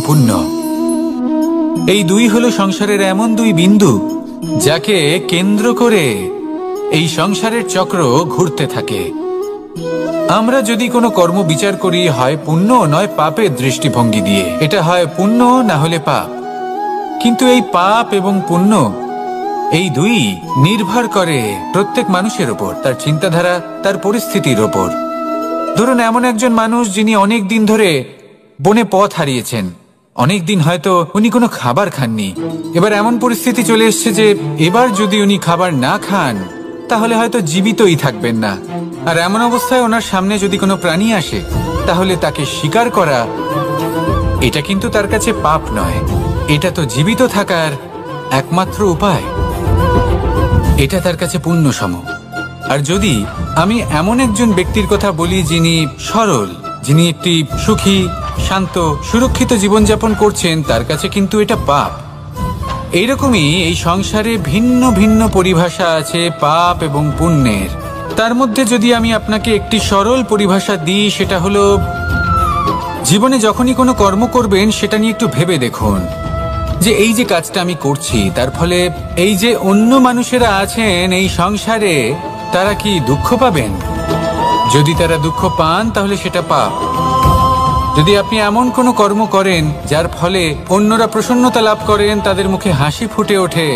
পুণ্য। এই দুই হলো সংসারের এমন দুই বিন্দু যাকে কেন্দ্র করে এই সংসারের চক্র ঘুরতে থাকে। আমরা যদি কোনো কর্ম বিচার করি, হয় পুণ্য নয় পাপের দৃষ্টিভঙ্গি দিয়ে, এটা হয় পুণ্য না হলে পাপ। কিন্তু এই পাপ এবং পুণ্য এই দুই নির্ভর করে প্রত্যেক মানুষের ওপর, তার চিন্তাধারা, তার পরিস্থিতির ওপর। ধরুন এমন একজন মানুষ যিনি অনেক দিন ধরে বনে পথ হারিয়েছেন, অনেক দিন হয়তো উনি কোনো খাবার খাননি। এবার এমন পরিস্থিতি চলে এসছে যে এবার যদি উনি খাবার না খান তাহলে হয়তো জীবিতই থাকবেন না। আর এমন অবস্থায় ওনার সামনে যদি কোনো প্রাণী আসে তাহলে তাকে শিকার করা, এটা কিন্তু তার কাছে পাপ নয়, এটা তো জীবিত থাকার একমাত্র উপায়। এটা তার কাছে পুণ্য সম। আর যদি আমি এমন একজন ব্যক্তির কথা বলি যিনি সরল, যিনি একটি সুখী, শান্ত, সুরক্ষিত জীবনযাপন করছেন, তার কাছে কিন্তু এটা পাপ। এইরকমই এই সংসারে ভিন্ন ভিন্ন পরিভাষা আছে পাপ এবং পুণ্যের। তার মধ্যে যদি আমি আপনাকে একটি সরল পরিভাষা দিই, সেটা হলো জীবনে যখনই কোনো কর্ম করবেন সেটা নিয়ে একটু ভেবে দেখুন যে এই যে কাজটা আমি করছি তার ফলে এই যে অন্য মানুষেরা আছেন এই সংসারে, তারা কি দুঃখ পাবেন? যদি তারা দুঃখ পান তাহলে সেটা পাপ। যদি আপনি এমন কোনো কর্ম করেন যার ফলে অন্যরা প্রসন্নতা লাভ করেন, তাদের মুখে হাসি ফুটে ওঠে,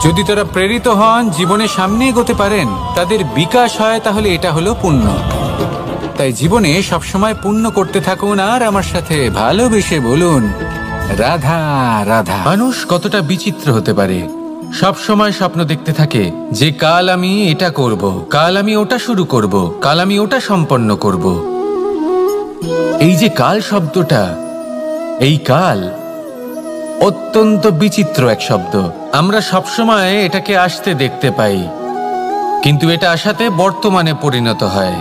যদি তারা প্রেরিত হন, জীবনে সামনে এগোতে পারেন, তাদের বিকাশ হয়, তাহলে এটা হলো পুণ্য। তাই জীবনে সবসময় পুণ্য করতে থাকুন আর আমার সাথে ভালোবেসে বলুন রাধা রাধা। মানুষ কতটা বিচিত্র হতে পারে, সব সময় স্বপ্ন দেখতে থাকে যে কাল আমি এটা করব, কাল আমি ওটা শুরু করব, কাল আমি ওটা সম্পন্ন করব। এই যে কাল শব্দটা, এই কাল অত্যন্ত বিচিত্র এক শব্দ। আমরা সবসময় এটাকে আসতে দেখতে পাই, কিন্তু এটা আসাতে বর্তমানে পরিণত হয়।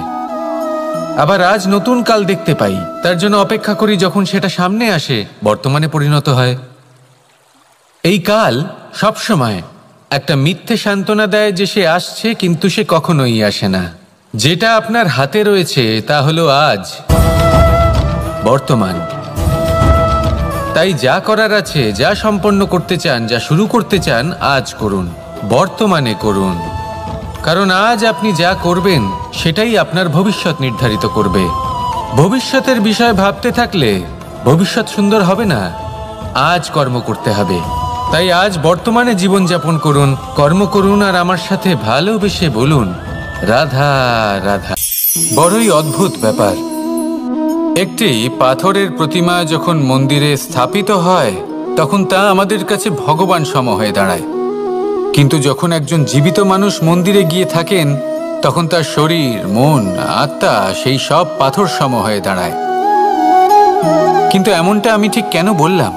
আবার আজ নতুন কাল দেখতে পাই, তার জন্য অপেক্ষা করি, যখন সেটা সামনে আসে বর্তমানে পরিণত হয়। এই কাল সবসময় একটা মিথ্যে সান্ত্বনা দেয় যে সে আসছে, কিন্তু সে কখনোই আসে না। যেটা আপনার হাতে রয়েছে তা হলো আজ, বর্তমান। তাই যা করার আছে, যা সম্পন্ন করতে চান, যা শুরু করতে চান, আজ করুন, বর্তমানে করুন। কারণ আজ আপনি যা করবেন সেটাই আপনার ভবিষ্যৎ নির্ধারিত করবে। ভবিষ্যতের বিষয় ভাবতে থাকলে ভবিষ্যৎ সুন্দর হবে না, আজ কর্ম করতে হবে। তাই আজ বর্তমানে জীবনযাপন করুন, কর্ম করুন আর আমার সাথে ভালোবেসে বলুন রাধা রাধা। বড়ই অদ্ভুত ব্যাপার, একটি পাথরের প্রতিমা যখন মন্দিরে স্থাপিত হয় তখন তা আমাদের কাছে ভগবান সম হয়ে দাঁড়ায়। কিন্তু যখন একজন জীবিত মানুষ মন্দিরে গিয়ে থাকেন তখন তার শরীর, মন, আত্মা সেই সব পাথর সম হয়ে দাঁড়ায়। কিন্তু এমনটা আমি ঠিক কেন বললাম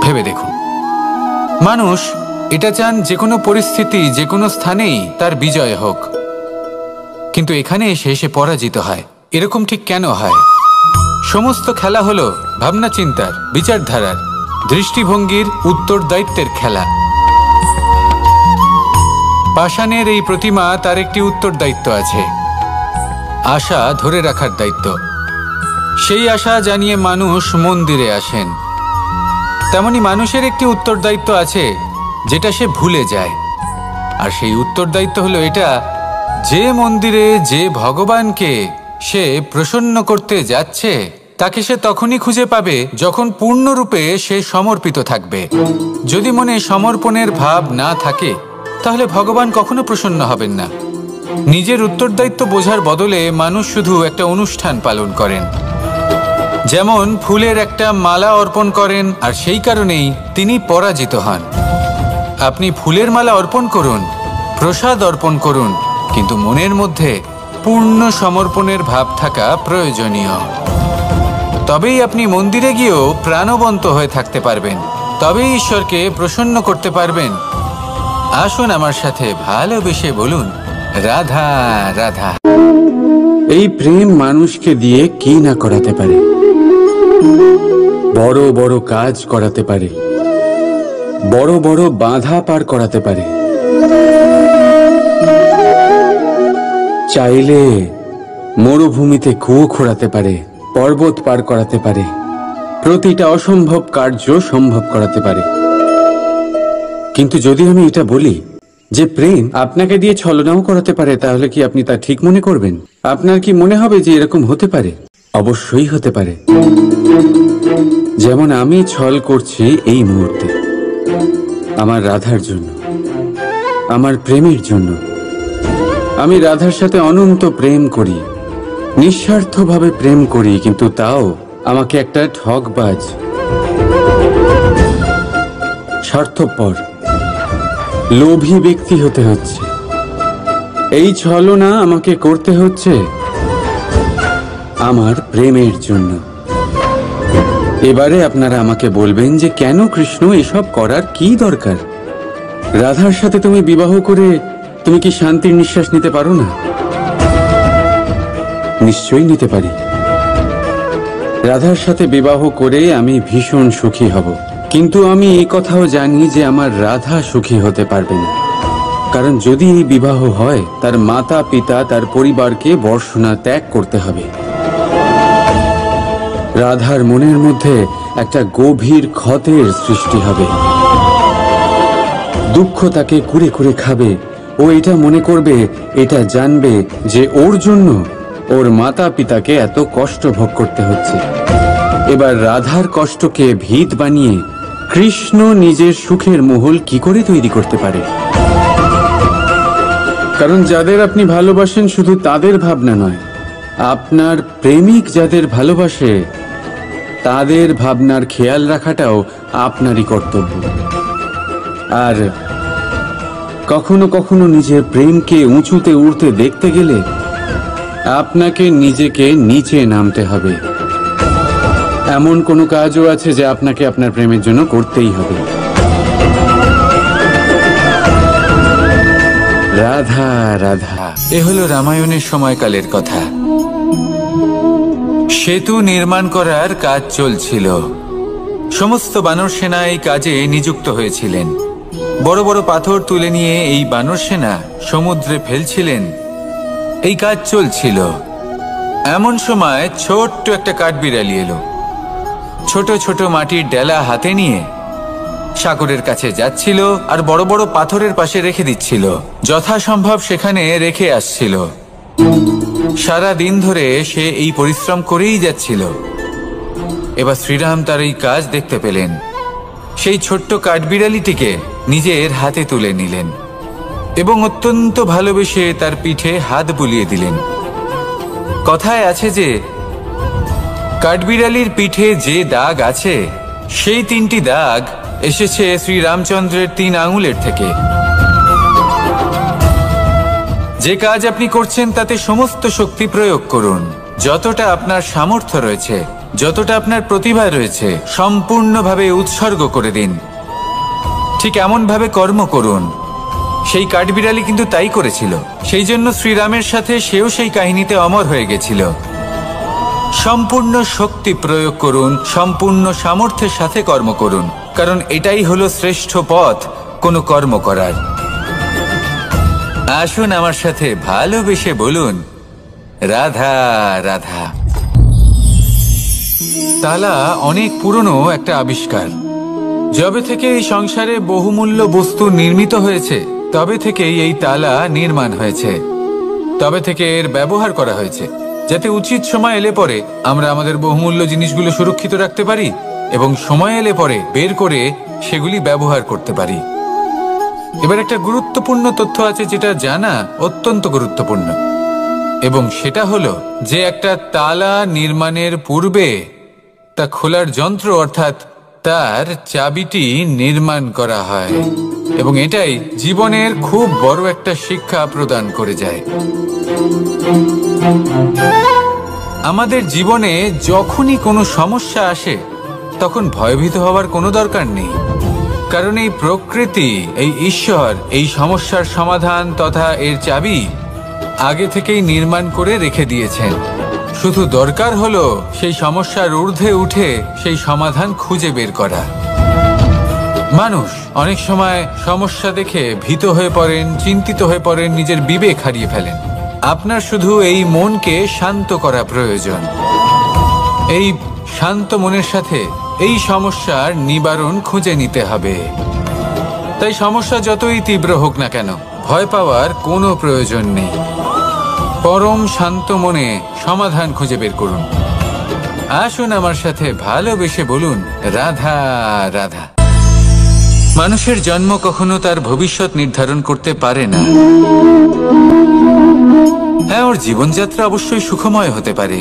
ভেবে দেখুন। মানুষ এটা চান যে কোনো পরিস্থিতি, যে কোনো স্থানেই তার বিজয় হোক, কিন্তু এখানে এসে সে পরাজিত হয়। এরকম ঠিক কেন হয়? সমস্ত খেলা হলো ভাবনা চিন্তার, বিচারধারার, দৃষ্টিভঙ্গির, উত্তরদায়িত্বের খেলা। পাষাণের এই প্রতিমা, তার একটি উত্তরদায়িত্ব আছে, আশা ধরে রাখার দায়িত্ব। সেই আশা জানিয়ে মানুষ মন্দিরে আসেন। তেমনি মানুষের একটি উত্তরদায়িত্ব আছে যেটা সে ভুলে যায়। আর সেই উত্তরদায়িত্ব হলো এটা, যে মন্দিরে যে ভগবানকে সে প্রসন্ন করতে যাচ্ছে তাকে সে তখনই খুঁজে পাবে যখন পূর্ণরূপে সে সমর্পিত থাকবে। যদি মনে সমর্পণের ভাব না থাকে তাহলে ভগবান কখনো প্রসন্ন হবেন না। নিজের উত্তরদায়িত্ব বোঝার বদলে মানুষ শুধু একটা অনুষ্ঠান পালন করেন। যেমন ফুলের একটা মালা অর্পণ করেন আর সেই কারণেই তিনি পরাজিত হন। আপনি ফুলের মালা অর্পণ করুন, প্রসাদ অর্পণ করুন, কিন্তু মনের মধ্যে পূর্ণ সমর্পণের ভাব থাকা প্রয়োজনীয়। তবেই আপনি মন্দিরে গিয়েও প্রাণবন্ত হয়ে থাকতে পারবেন, তবেই ঈশ্বরকে প্রসন্ন করতে পারবেন। আসুন আমার সাথে ভালোবেসে বলুন রাধা রাধা। এই প্রেম মানুষকে দিয়ে কি না করাতে পারে, বড় বড় কাজ করাতে পারে, বড় বড় বাধা পার করাতে পারে। চাইলে মরুভূমিতে কুয়ো খোঁড়াতে পারে, পর্বত পার করাতে পারে, প্রতিটা অসম্ভব কার্য সম্ভব করাতে পারে। কিন্তু যদি আমি এটা বলি যে প্রেম আপনাকে দিয়ে ছলনাও করাতে পারে, তাহলে কি আপনি তা ঠিক মনে করবেন? আপনার কি মনে হবে যে এরকম হতে পারে? অবশ্যই হতে পারে। যেমন আমি ছল করছি এই মুহূর্তে আমার রাধার জন্য, আমার প্রেমের জন্য। আমি রাধার সাথে অনন্ত প্রেম করি, নিঃস্বার্থভাবে প্রেম করি, কিন্তু তাও আমাকে একটা ঠকবাজ, স্বার্থপর, লোভী ব্যক্তি হতে হচ্ছে। এই ছলনা আমাকে করতে হচ্ছে আমার প্রেমের জন্য। এবারে আপনারা আমাকে বলবেন যে কেন কৃষ্ণ এসব করার কি দরকার? রাধার সাথে তুমি বিবাহ করে তুমি কি শান্তির নিঃশ্বাস নিতে পারো না? নিশ্চয়ই নিতে পারি। রাধার সাথে বিবাহ করে আমি ভীষণ সুখী হব, কিন্তু আমি এই কথাও জানি যে আমার রাধা সুখী হতে পারবে না। কারণ যদি এই বিবাহ হয়, তার মাতা পিতা, তার পরিবারকে বর্ষণা ত্যাগ করতে হবে। রাধার মনের মধ্যে একটা গভীর ক্ষতের সৃষ্টি হবে। দুঃখ তাকে কুরে কুরে খাবে। ও এটা মনে করবে, এটা জানবে যে ওর জন্য ওর মাতা পিতাকে এত কষ্ট ভোগ করতে হচ্ছে। এবার রাধার কষ্টকে ভিত বানিয়ে কৃষ্ণ নিজের সুখের মহল কি করে তৈরি করতে পারে? কারণ যাদের আপনি ভালোবাসেন শুধু তাদের ভাবনা নয়, আপনার প্রেমিক যাদের ভালোবাসে তাদের ভাবনার খেয়াল রাখাটাও আপনারই কর্তব্য। আর কখনো কখনো নিজের প্রেমকে উঁচুতে উঠতে দেখতে গেলে আপনাকে নিজেকে নিচে নামতে হবে। এমন কোনো কাজও আছে যা আপনাকে আপনার প্রেমের জন্য করতেই হবে। রাধা রাধা। এ হলো রামায়ণের সময়কালের কথা। সেতু নির্মাণ করার কাজ চলছিল। সমস্ত বানর সেনা এই কাজে নিযুক্ত হয়েছিলেন। বড় বড় পাথর তুলে নিয়ে এই বানর সেনা সমুদ্রে ফেলছিলেন। এই কাজ চলছিল। এমন সময় ছোট্ট একটা কাঠবিড়ালি এলো। ছোট ছোট মাটির ডেলা হাতে নিয়ে সাগরের কাছে যাচ্ছিল আর বড় বড় পাথরের পাশে রেখে দিচ্ছিল। যথাসম্ভব সেখানে রেখে আসছিল। সারা দিন ধরে সে এই পরিশ্রম করেই যাচ্ছিল। এবার শ্রীরাম তার এই কাজ দেখতে পেলেন। সেই ছোট্ট কাঠবিড়ালিটিকে নিজের হাতে তুলে নিলেন এবং অত্যন্ত ভালোবেসে তার পিঠে হাত বুলিয়ে দিলেন। কথায় আছে যে কাঠবিড়ালির পিঠে যে দাগ আছে, সেই 3টি দাগ এসেছে শ্রীরামচন্দ্রের 3 আঙুলের থেকে। যে কাজ আপনি করছেন তাতে সমস্ত শক্তি প্রয়োগ করুন। যতটা আপনার সামর্থ্য রয়েছে, যতটা আপনার প্রতিভা রয়েছে, সম্পূর্ণভাবে উৎসর্গ করে দিন। ঠিক এমনভাবে কর্ম করুন। সেই কাঠবিড়ালি কিন্তু তাই করেছিল। সেই জন্য শ্রীরামের সাথে সেও সেই কাহিনীতে অমর হয়ে গেছিল। সম্পূর্ণ শক্তি প্রয়োগ করুন, সম্পূর্ণ সামর্থ্যের সাথে কর্ম করুন, কারণ এটাই হলো শ্রেষ্ঠ পথ কোনো কর্ম করার। আসুন আমার সাথে ভালোবেসে বলুন, রাধা রাধা। তালা অনেক পুরনো একটা আবিষ্কার। যবে থেকে এই সংসারে বহুমূল্য বস্তু নির্মিত হয়েছে, তবে থেকেই এই তালা নির্মাণ হয়েছে। তবে থেকে এর ব্যবহার করা হয়েছে, যাতে উচিত সময় এলে পরে আমরা আমাদের বহুমূল্য জিনিসগুলো সুরক্ষিত রাখতে পারি এবং সময় এলে পরে বের করে সেগুলি ব্যবহার করতে পারি। এবার একটা গুরুত্বপূর্ণ তথ্য আছে যেটা জানা অত্যন্ত গুরুত্বপূর্ণ, এবং সেটা হলো যে একটা তালা নির্মাণের পূর্বে তা খোলার যন্ত্র অর্থাৎ তার চাবিটি নির্মাণ করা হয়, এবং এটাই জীবনের খুব বড় একটা শিক্ষা প্রদান করে যায়। আমাদের জীবনে যখনই কোনো সমস্যা আসে তখন ভয়ভীত হওয়ার কোনো দরকার নেই, কারণ এই প্রকৃতি, এই ঈশ্বর এই সমস্যার সমাধান তথা এর চাবি আগে থেকেই নির্মাণ করে রেখে দিয়েছেন। শুধু দরকার হলো সেই সমস্যার ঊর্ধ্বে উঠে সেই সমাধান খুঁজে বের করা। মানুষ অনেক সময় সমস্যা দেখে ভীত হয়ে পড়েন, চিন্তিত হয়ে পড়েন, নিজের বিবেক হারিয়ে ফেলেন। আপনার শুধু এই মনকে শান্ত করা প্রয়োজন। এই শান্ত মনের সাথে এই সমস্যার নিবারণ খুঁজে নিতে হবে। তাই সমস্যা যতই তীব্র হোক না কেন, ভয় পাওয়ার কোনো প্রয়োজন নেই। পরম শান্ত মনে সমাধান খুঁজে বের করুন। আসুন আমার সাথে ভালোবেসে বলুন, রাধা রাধা। মানুষের জন্ম কখনো তার ভবিষ্যৎ নির্ধারণ করতে পারে না। হ্যাঁ, ওর জীবনযাত্রা অবশ্যই সুখময় হতে পারে।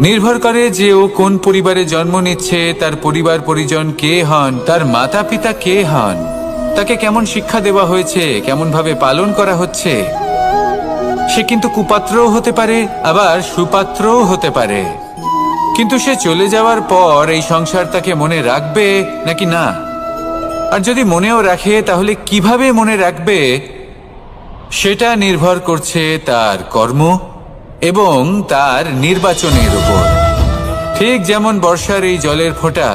নির্ভর করে যে ও কোন পরিবারে জন্ম নিচ্ছে, তার পরিবার পরিজন কে হন, তার মাতা পিতা কে হন, তাকে কেমন শিক্ষা দেওয়া হয়েছে, কেমন ভাবে পালন করা হচ্ছে। সে কিন্তু কুপাত্রও হতে পারে, আবার সুপাত্রও হতে পারে। কিন্তু সে চলে যাওয়ার পর এই সংসার তাকে মনে রাখবে নাকি না, আর যদি মনেও রাখে তাহলে কিভাবে মনে রাখবে, সেটা নির্ভর করছে তার কর্ম এবং তার নির্বাচনের উপর। ঠিক যেমন বর্ষার এই জলের ফোঁটা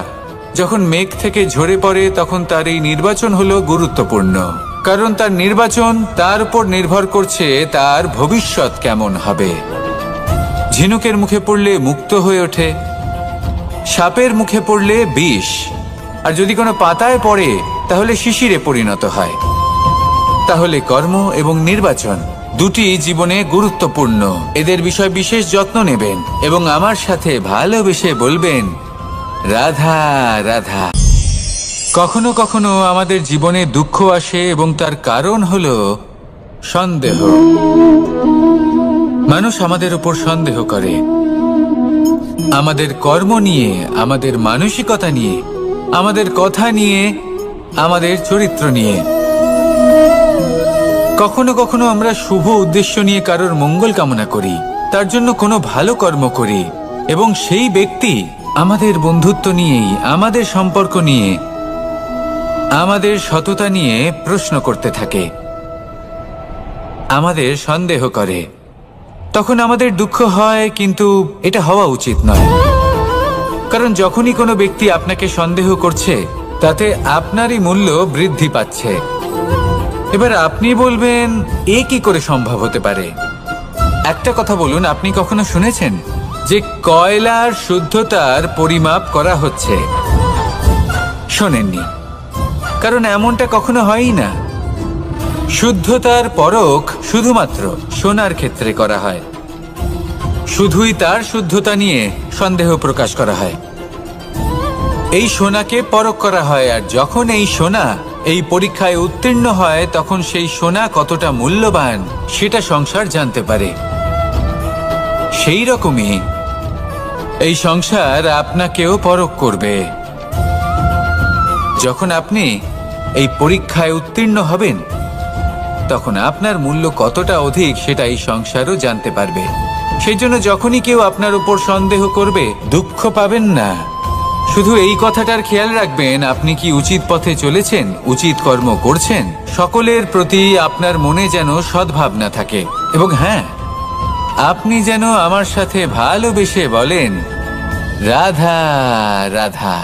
যখন মেঘ থেকে ঝরে পড়ে, তখন তার এই নির্বাচন হলো গুরুত্বপূর্ণ, কারণ তার নির্বাচন তার উপর নির্ভর করছে তার ভবিষ্যৎ কেমন হবে। ঝিনুকের মুখে পড়লে মুক্ত হয়ে ওঠে, সাপের মুখে পড়লে বিষ, আর যদি কোনো পাতায় পড়ে তাহলে শিশিরে পরিণত হয়। তাহলে কর্ম এবং নির্বাচন দুটি জীবনে গুরুত্বপূর্ণ। এদের বিষয় বিশেষ যত্ন নেবেন এবং আমার সাথে ভালোবেসে বলবেন, রাধা রাধা। কখনো কখনো আমাদের জীবনে দুঃখ আসে এবং তার কারণ হলো সন্দেহ। মানুষ আমাদের উপর সন্দেহ করে, আমাদের কর্ম নিয়ে, আমাদের মানসিকতা নিয়ে, আমাদের কথা নিয়ে, আমাদের চরিত্র নিয়ে। কখনো কখনো আমরা শুভ উদ্দেশ্য নিয়ে কারোর মঙ্গল কামনা করি, তার জন্য কোনো ভালো কর্ম করি, এবং সেই ব্যক্তি আমাদের বন্ধুত্ব নিয়েই, আমাদের সম্পর্ক নিয়ে, আমাদের সততা নিয়ে প্রশ্ন করতে থাকে, আমাদের সন্দেহ করে। তখন আমাদের দুঃখ হয়, কিন্তু এটা হওয়া উচিত নয়। কারণ যখনই কোনো ব্যক্তি আপনাকে সন্দেহ করছে, তাতে আপনারই মূল্য বৃদ্ধি পাচ্ছে। এবার আপনি বলবেন, এ কি করে সম্ভব হতে পারে? একটা কথা বলুন, আপনি কখনো শুনেছেন যে কয়লার শুদ্ধতার পরিমাপ করা হচ্ছে? শোনেননি, কারণ এমনটা কখনো হয়ই না। শুদ্ধতার পরখ শুধুমাত্র সোনার ক্ষেত্রে করা হয়। শুধুই তার শুদ্ধতা নিয়ে সন্দেহ প্রকাশ করা হয়। এই সোনাকে পরখ করা হয়, আর যখন এই সোনা এই পরীক্ষায় উত্তীর্ণ হয়, তখন সেই সোনা কতটা মূল্যবান সেটা সংসার জানতে পারে। সেই রকমই এই সংসার আপনাকেও পরখ করবে। যখন আপনি এই পরীক্ষায় উত্তীর্ণ হবেন, তখন আপনার মূল্য কতটা অধিক সেটা এই সংসারও জানতে পারবে। সেই জন্য যখনই কেউ আপনার উপর সন্দেহ করবে, দুঃখ পাবেন না। শুধু এই কথাটার খেয়াল রাখবেন, আপনি কি উচিত পথে চলেছেন, উচিত কর্ম করছেন। সকলের প্রতি আপনার মনে যেন সদ্ভাবনা থাকে, এবং হ্যাঁ, আপনি যেন আমার সাথে ভালোবেসে বলেন, রাধা রাধা।